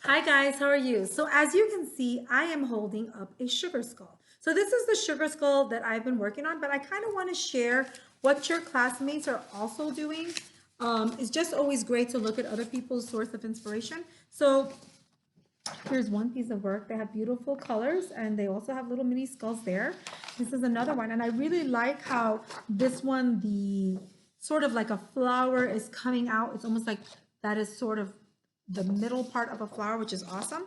Hi guys, how are you? So as you can see, I am holding up a sugar skull. So this is the sugar skull that I've been working on, but I kind of want to share what your classmates are also doing. It's just always great to look at other people's source of inspiration. So here's one piece of work. They have beautiful colors and they also have little mini skulls there. This is another one. And I really like how this one, the sort of like a flower is coming out. It's almost like that is sort of the middle part of a flower, which is awesome.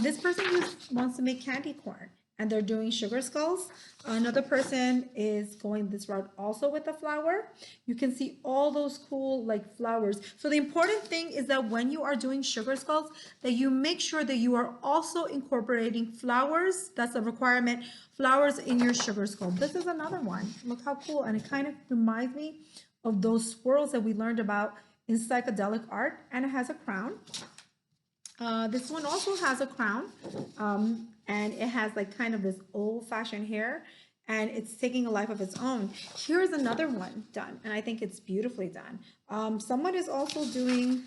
This person just wants to make candy corn and they're doing sugar skulls. Another person is going this route also with a flower. You can see all those cool like flowers. So the important thing is that when you are doing sugar skulls, that you make sure that you are also incorporating flowers. That's a requirement. Flowers in your sugar skull. This is another one. Look how cool. And it kind of reminds me of those swirls that we learned about in psychedelic art, and it has a crown. This one also has a crown, and it has like kind of this old-fashioned hair, and it's taking a life of its own. Here's another one done, and I think it's beautifully done. Someone is also doing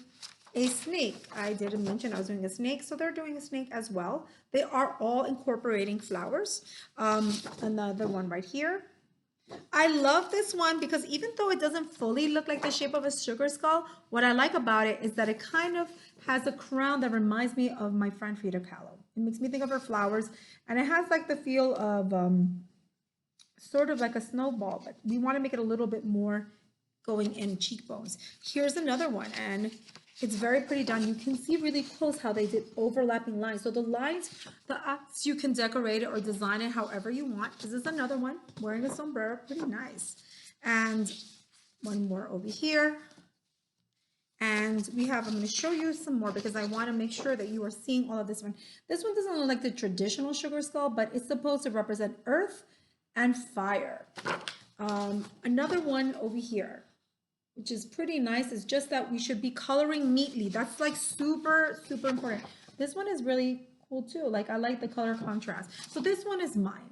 a snake. I didn't mention I was doing a snake, so they're doing a snake as well. They are all incorporating flowers. Another one right here. I love this one because even though it doesn't fully look like the shape of a sugar skull, what I like about it is that it kind of has a crown that reminds me of my friend Frida Kahlo. It makes me think of her flowers, and it has like the feel of sort of like a snowball, but we want to make it a little bit more going in cheekbones. Here's another one, and it's very pretty done. You can see really close how they did overlapping lines. So the lines, you can decorate it or design it however you want. This is another one, wearing a sombrero, pretty nice. And one more over here. And we have, I'm going to show you some more because I want to make sure that you are seeing all of this one. This one doesn't look like the traditional sugar skull, but it's supposed to represent earth and fire. Another one over here, which is pretty nice. It's just that we should be coloring neatly. That's like super, super important. This one is really cool too. Like I like the color contrast. So this one is mine.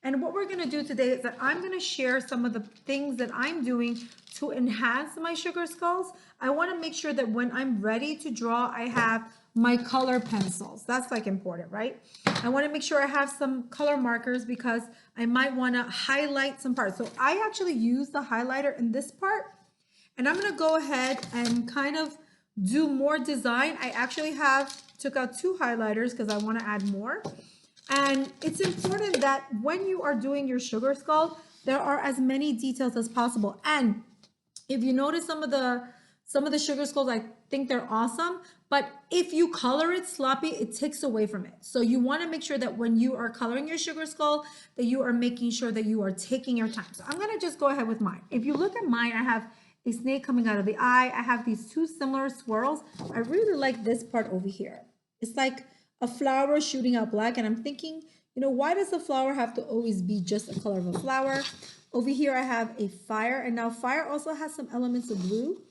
And what we're gonna do today is that I'm gonna share some of the things that I'm doing to enhance my sugar skulls. I wanna make sure that when I'm ready to draw, I have my color pencils. That's like important, right? I wanna make sure I have some color markers because I might wanna highlight some parts. So I actually use the highlighter in this part, and I'm gonna go ahead and kind of do more design. I actually took out two highlighters because I wanna add more. And it's important that when you are doing your sugar skull, there are as many details as possible. And if you notice some of the sugar skulls, I think they're awesome. But if you color it sloppy, it takes away from it. So you want to make sure that when you are coloring your sugar skull, that you are making sure that you are taking your time. So I'm gonna just go ahead with mine. If you look at mine, I have a snake coming out of the eye. I have these two similar swirls. I really like this part over here. It's like a flower shooting out black, and I'm thinking, why does the flower have to always be just the color of a flower? Over here, I have a fire, and now fire also has some elements of blue.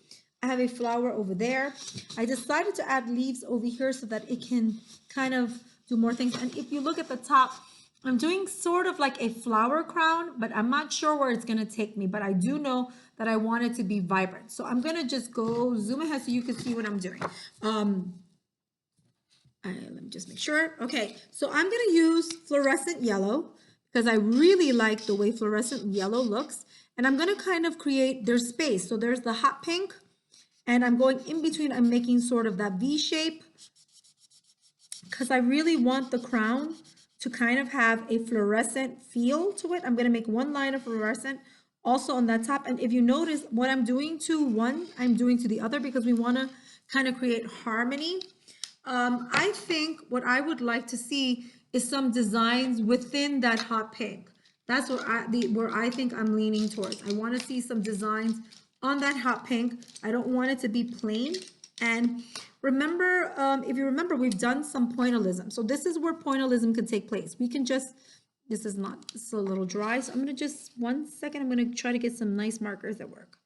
I have a flower over there. I decided to add leaves over here so that it can kind of do more things. And if you look at the top, I'm doing sort of like a flower crown, but I'm not sure where it's gonna take me, but I do know that I want it to be vibrant. So I'm gonna just go zoom ahead so you can see what I'm doing. Let me just make sure. Okay, so I'm gonna use fluorescent yellow because I really like the way fluorescent yellow looks. And I'm gonna kind of create their space. So there's the hot pink, and I'm going in between. I'm making sort of that V shape because I really want the crown to kind of have a fluorescent feel to it. I'm gonna make one line of fluorescent also on that top. And if you notice what I'm doing to one, I'm doing to the other because we wanna kind of create harmony. I think what I would like to see is some designs within that hot pink. That's what where I think I'm leaning towards. I want to see some designs on that hot pink. I don't want it to be plain. And remember, if you remember, we've done some pointillism. So this is where pointillism can take place. We can just, this is a little dry. So I'm going to just, 1 second, I'm going to try to get some nice markers that work.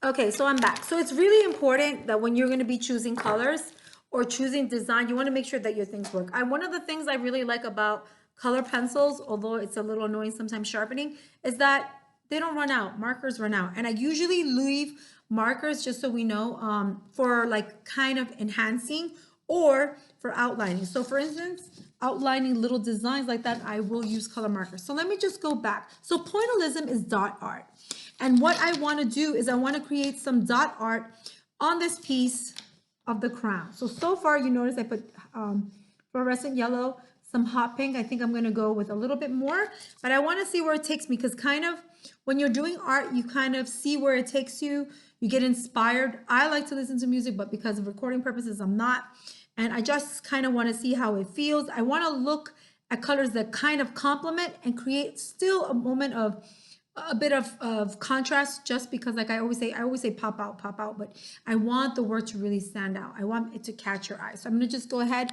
Okay, so I'm back. So it's really important that when you're going to be choosing colors or choosing design, you want to make sure that your things work. One of the things I really like about color pencils, although it's a little annoying sometimes sharpening, is that they don't run out. Markers run out. And I usually leave markers, just so we know, for like kind of enhancing or for outlining. So for instance, outlining little designs like that, I will use color markers. So let me just go back. So pointillism is dot art. And what I want to do is I want to create some dot art on this piece of the crown. So far you notice I put fluorescent yellow, some hot pink. I think I'm going to go with a little bit more, but I want to see where it takes me, because kind of when you're doing art, you kind of see where it takes you. You get inspired. I like to listen to music, but because of recording purposes, I'm not. And I just kind of want to see how it feels. I want to look at colors that kind of complement and create still a moment of a bit of contrast, just because like I always say pop out, but I want the word to really stand out. I want it to catch your eye. So I'm going to just go ahead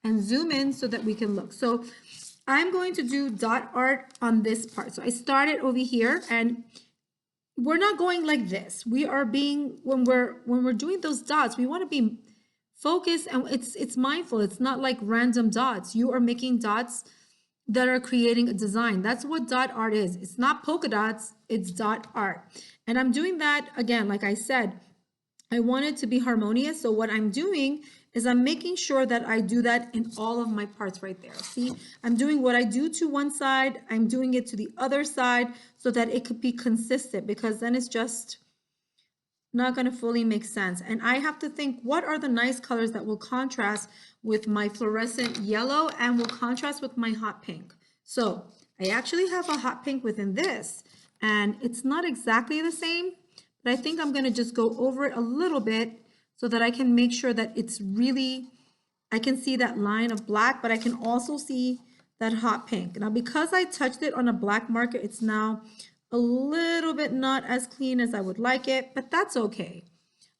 and zoom in so that we can look. So I'm going to do dot art on this part. So I started over here, and we're not going like this. We are being, when we're doing those dots, we want to be focused, and it's mindful. It's not like random dots. You are making dots that are creating a design. That's what dot art is. It's not polka dots, it's dot art. And I'm doing that, again, like I said, I want it to be harmonious. So what I'm doing is I'm making sure that I do that in all of my parts right there. See, I'm doing what I do to one side, I'm doing it to the other side so that it could be consistent, because then it's just not going to fully make sense. And I have to think, what are the nice colors that will contrast with my fluorescent yellow and will contrast with my hot pink? So I actually have a hot pink within this, and it's not exactly the same, but I think I'm going to just go over it a little bit so that I can make sure that it's really, I can see that line of black, but I can also see that hot pink. Now, because I touched it on a black marker, it's now a little bit not as clean as I would like it, but that's okay.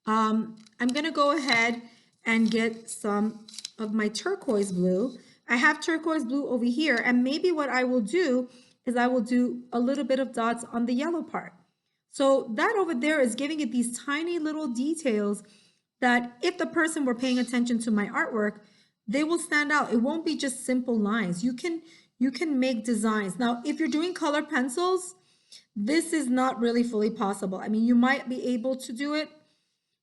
I'm going to go ahead and get some of my turquoise blue. I have turquoise blue over here, and maybe what I will do is I will do a little bit of dots on the yellow part. So that over there is giving it these tiny little details that if the person were paying attention to my artwork, they will stand out. It won't be just simple lines. You can make designs. Now, if you're doing color pencils, this is not really fully possible. I mean, you might be able to do it.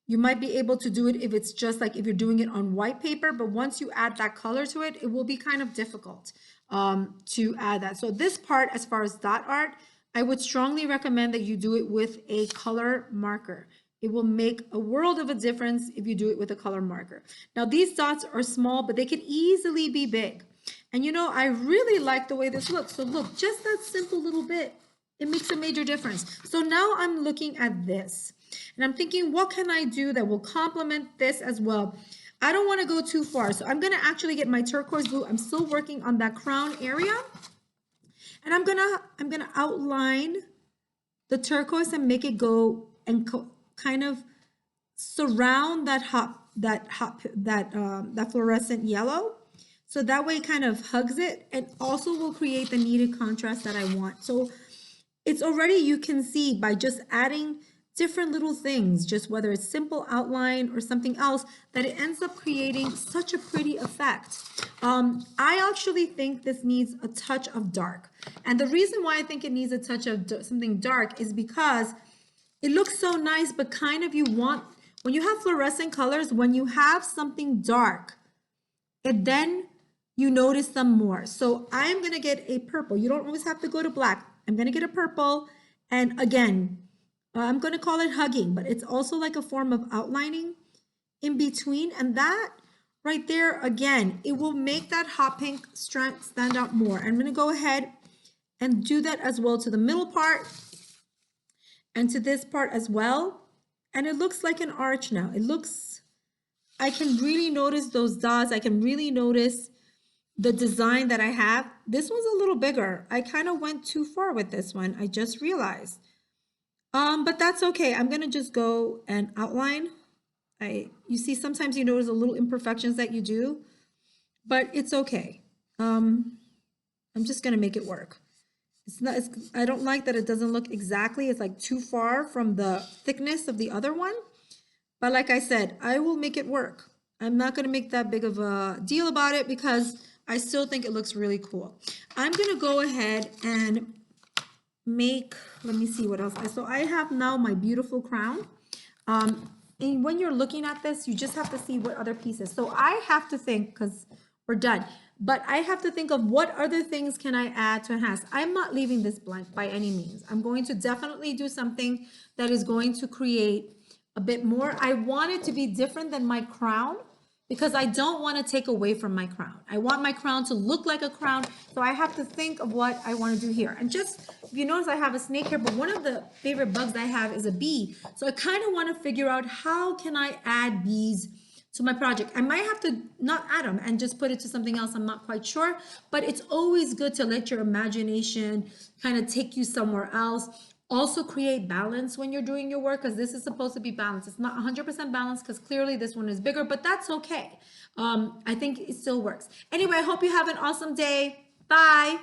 You might be able to do it if it's just like if you're doing it on white paper, but once you add that color to it, it will be kind of difficult to add that. So this part, as far as dot art, I would strongly recommend that you do it with a color marker. It will make a world of a difference if you do it with a color marker. Now, these dots are small, but they could easily be big. And you know, I really like the way this looks. So look, just that simple little bit, it makes a major difference. So now I'm looking at this and I'm thinking, what can I do that will complement this as well? I don't want to go too far. So I'm going to actually get my turquoise blue. I'm still working on that crown area. And I'm going to outline the turquoise and make it go and kind of surround that fluorescent yellow. So that way it kind of hugs it and also will create the needed contrast that I want. So it's already, you can see by just adding different little things, just whether it's simple outline or something else, that it ends up creating such a pretty effect. I actually think this needs a touch of dark. And the reason why I think it needs a touch of something dark is because it looks so nice, but kind of you want, when you have fluorescent colors, when you have something dark, it then you notice them more. So I'm going to get a purple. You don't always have to go to black. I'm going to get a purple. And again, I'm going to call it hugging, but it's also like a form of outlining in between. And that right there, again, it will make that hot pink stand out more. I'm going to go ahead and do that as well to the middle part and to this part as well. And it looks like an arch now. It looks, I can really notice those dots. I can really notice the design that I have. This one's a little bigger. I kind of went too far with this one. I just realized. But that's okay. I'm going to just go and outline. You see, sometimes you notice the little imperfections that you do, but it's okay. I'm just going to make it work. I don't like that it doesn't look exactly, it's like too far from the thickness of the other one. But like I said, I will make it work. I'm not going to make that big of a deal about it because I still think it looks really cool. I'm going to go ahead and make, let me see what else. So I have now my beautiful crown. And when you're looking at this, you just have to see what other pieces. So I have to think, because we're done, but I have to think of what other things can I add to enhance. I'm not leaving this blank by any means. I'm going to definitely do something that is going to create a bit more. I want it to be different than my crown, because I don't want to take away from my crown. I want my crown to look like a crown. So I have to think of what I want to do here. And just, if you notice, I have a snake here, but one of the favorite bugs I have is a bee. So I kind of want to figure out, how can I add bees to my project? I might have to not add them and just put it to something else. I'm not quite sure, but it's always good to let your imagination kind of take you somewhere else. Also create balance when you're doing your work, because this is supposed to be balanced. It's not 100% balanced, because clearly this one is bigger, but that's okay. I think it still works. Anyway, I hope you have an awesome day. Bye.